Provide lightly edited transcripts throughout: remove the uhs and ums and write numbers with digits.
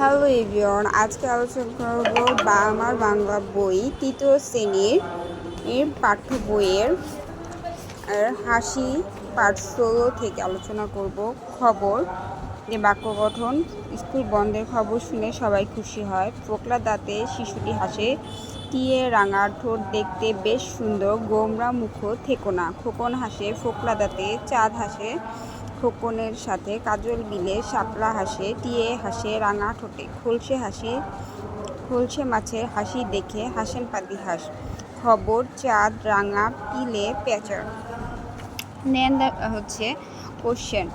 Hello everyone, আজকে আলোচনা করব আমার বাংলা বই তৃতীয় শ্রেণীর পাঠ্য বইয়ের হাসি পাঠ 16 থেকে আলোচনা করব। খবর যে বাক্য গঠন। স্কুল বন্ধের খবর শুনে সবাই খুশি হয়। ফোকলা দাঁতে শিশুটি হাসে। টিয়ে রাঙা ঠোঁট দেখতে বেশ সুন্দর, গোমরা মুখ থেকো না। খোকন হাসে ফোকলা দাঁতে। চাঁদ হাসে খোকনের সাথে। কাজল বিলে শাপলা হাসে। টিয়ে হাসে রাঙা ঠোঁটে। খোলসে মাছের হাসি দেখে হাসেন পাতি হাঁস। খবর চাঁদ রাঙা পিলে প্যাঁচার। নেন হচ্ছে কোশ্চেন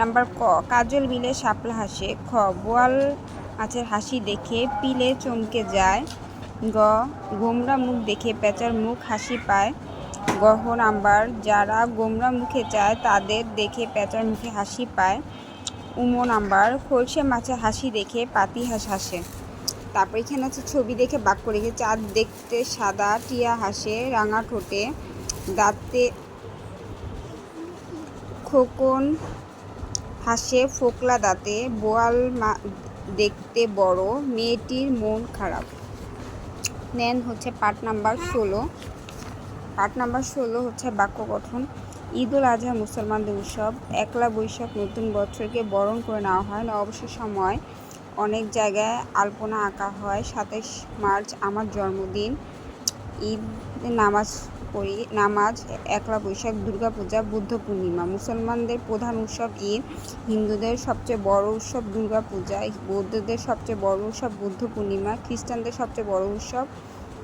নাম্বার ক। কাজল বিলে শাপলা হাসে। খ। বোয়াল মাছের হাসি দেখে পিলে চমকে যায়। গ। গোমরা মুখ দেখে প্যাঁচার মুখ হাসি পায়। গহ নাম্বার। যারা গোমরা মুখে চায় তাদের দেখে প্যাঁচার মুখে হাসি পায়। উমো নাম্বার। খোলসে মাছের হাসি দেখে পাতি হাঁস হাসে। তারপর এখানে হচ্ছে ছবি দেখে বাক্য রেখে। চাঁদ দেখতে সাদা, টিয়া হাসে রাঙা ঠোঁটে। দাঁতে খোকন হাসে ফোকলা দাঁতে। বোয়াল দেখতে বড়, মেয়েটির মন খারাপ। নেন হচ্ছে পাঠ নাম্বার 16। পাঠ নাম্বার 16 হচ্ছে বাক্য গঠন। ঈদুল আজহা মুসলমানদের উৎসব। একলা বৈশাখ নতুন বছরকে বরণ করে নেওয়া হয়। নববর্ষের সময় অনেক জায়গায় আলপনা আঁকা হয়। 27 মার্চ আমার জন্মদিন। ঈদ নামাজ পড়ি। নামাজ একলা বৈশাখ, দুর্গাপূজা, বুদ্ধ পূর্ণিমা। মুসলমানদের প্রধান উৎসব ঈদ। হিন্দুদের সবচেয়ে বড় উৎসব দুর্গাপূজা। বৌদ্ধদের সবচেয়ে বড় উৎসব বুদ্ধ পূর্ণিমা। খ্রিস্টানদের সবচেয়ে বড় উৎসব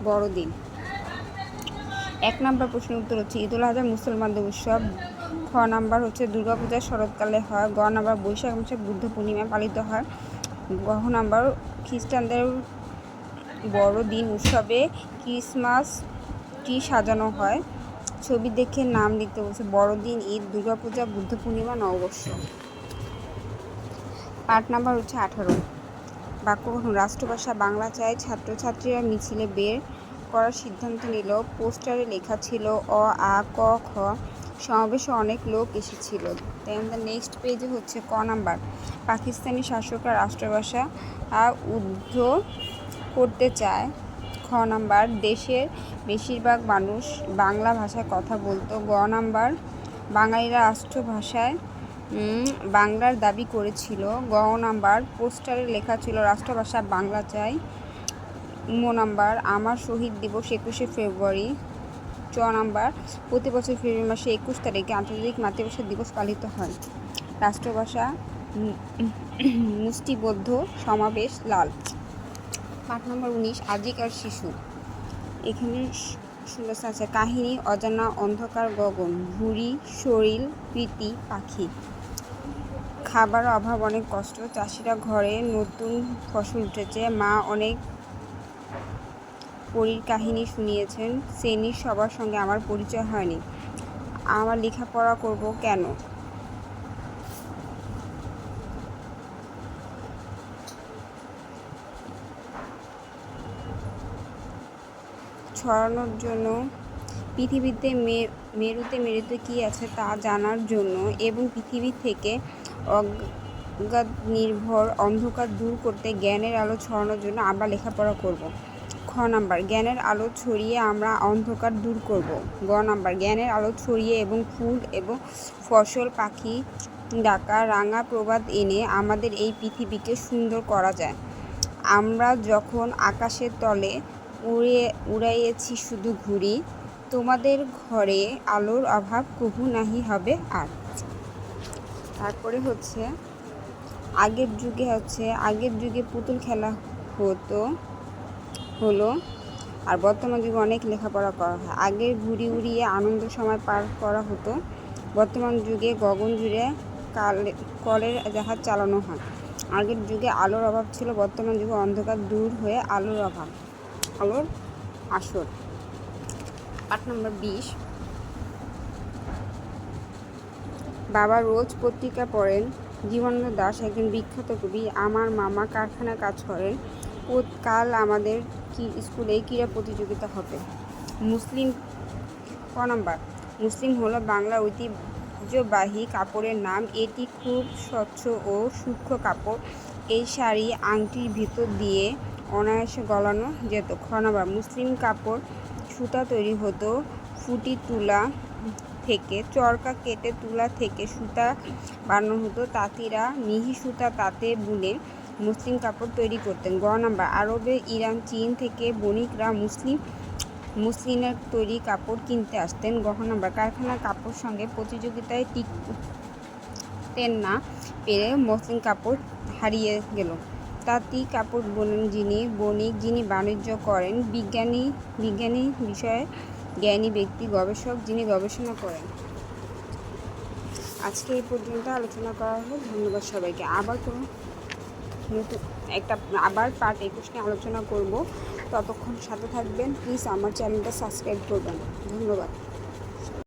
বড়দিন। 1 নম্বর প্রশ্নের উত্তর হচ্ছে ঈদুল আজহা মুসলমানদের উৎসব। খ নাম্বার হচ্ছে দুর্গাপূজা শরৎকালে হয়। গ নাম্বার বৈশাখ মাসে বুদ্ধ পূর্ণিমা পালিত হয়। গহ নাম্বার খ্রিস্টানদের বড়দিন উৎসবে ক্রিসমাস ট্রি সাজানো হয়। ছবি দেখে নাম লিখতে বলছে। বড়দিন, ঈদ, দুর্গাপূজা, বুদ্ধ পূর্ণিমা, নববর্ষ। পাঠ নাম্বার হচ্ছে 18। বাক্য গঠন। রাষ্ট্রভাষা বাংলা চাই। ছাত্রছাত্রীরা মিছিলে বের করার সিদ্ধান্ত নিল। পোস্টারে লেখা ছিল অ আ ক খ। সমাবেশে অনেক লোক এসেছিল। দেন দ্য নেক্সট পেজে হচ্ছে ক নাম্বার। পাকিস্তানি শাসকরা রাষ্ট্রভাষা উদ্ধ করতে চায়। খ নাম্বার। দেশের বেশিরভাগ মানুষ বাংলা ভাষায় কথা বলতো। গ নাম্বার। বাঙালিরা রাষ্ট্রভাষায় বাংলার দাবি করেছিল। গ নাম্বার। পোস্টারে লেখা ছিল রাষ্ট্রভাষা বাংলা চাই। ম নাম্বার। আমার শহীদ দিবস 21শে ফেব্রুয়ারি। চ নাম্বার। প্রতি বছর ফেব্রুয়ারি মাসে 21 তারিখে আন্তর্জাতিক মাতৃভাষা দিবস পালিত হয়। রাষ্ট্রভাষা মুষ্টিবদ্ধ সমাবেশ লাল। পাঠ নম্বর 19। আজিক আর শিশু। এখানে শুনতে আছে কাহিনী অজানা অন্ধকার গগন, ভুঁড়ি শরীর প্রীতি পাখি। খাবার অভাব অনেক কষ্ট, চাষিরা ঘরে নতুন ফসল উঠেছে। মা অনেক পরীর কাহিনী শুনিয়েছেন। শ্রেণীর সবার সঙ্গে আমার পরিচয় হয়নি। আমার লেখাপড়া করব কেন? ছড়ানোর জন্য। পৃথিবীতে মেরুতে কী আছে তা জানার জন্য এবং পৃথিবী থেকে অজ্ঞাত নির্ভর অন্ধকার দূর করতে জ্ঞানের আলো ছড়ানোর জন্য আমরা লেখাপড়া করব। খ নাম্বার। জ্ঞানের আলো ছড়িয়ে আমরা অন্ধকার দূর করব। গ নাম্বার। জ্ঞানের আলো ছড়িয়ে এবং ফুল এবং ফসল পাখি ডাকা রাঙা প্রভাত এনে আমাদের এই পৃথিবীকে সুন্দর করা যায়। আমরা যখন আকাশের তলে উড়াইয়েছি শুধু ঘুড়ি, তোমাদের ঘরে আলোর অভাব কভু নাহি হবে আর। তারপরে হচ্ছে আগের যুগে পুতুল খেলা হলো আর বর্তমান যুগে অনেক লেখাপড়া করা হয়। আগের ঘুড়ি উড়িয়ে আনন্দ সময় পার করা হতো। বর্তমান যুগে গগন জুড়ে কলের জাহাজ চালানো হয়। আগের যুগে আলোর অভাব ছিল, বর্তমান যুগে অন্ধকার দূর হয়ে আলোর আসর। পাঠ নম্বর 20। বাবা রোজ পত্রিকা পড়েন। জীবনানন্দ দাশ একজন বিখ্যাত কবি। আমার মামা কারখানায় কাজ করেন। কাল আমাদের স্কুলে ক্রীড়া প্রতিযোগিতা হবে। মুসলিম। ক নাম্বার। মুসলিম হলো বাংলার ঐতিহ্যবাহী কাপড়ের নাম। এটি খুব স্বচ্ছ ও সূক্ষ্ম কাপড়। এই শাড়ি আংটির ভিতর দিয়ে অনায়াসে গলানো যেত। খ নাম্বার মুসলিম কাপড় সুতা তৈরি হতো ফুটি তুলা থেকে, চরকা কেটে তুলা থেকে সুতা বানানো হতো। তাঁতিরা মিহি সুতা তাঁতে বুনে মুসলিম কাপড় তৈরি করতেন। গ নাম্বার আরবে, ইরান, চীন থেকে বণিকরা মুসলিমের তৈরি কাপড় কিনতে আসতেন। গ নাম্বার কারখানার কাপড় সঙ্গে প্রতিযোগিতায় টিকতেন না পেরে মসলিন কাপড় হারিয়ে গেল। তাঁতি কাপড় বোনেন যিনি, বণিক যিনি বাণিজ্য করেন, বিজ্ঞানী বিষয়ে জ্ঞানী ব্যক্তি, গবেষক যিনি গবেষণা করেন। আজকে এই পর্যন্ত আলোচনা করা হলো। ধন্যবাদ সবাইকে। আবার কোনো নতুন আবার পার্ট 21 নিয়ে আলোচনা করব। ততক্ষণ সাথে থাকবেন। প্লিজ আমার চ্যানেলটা সাবস্ক্রাইব করবেন। ধন্যবাদ।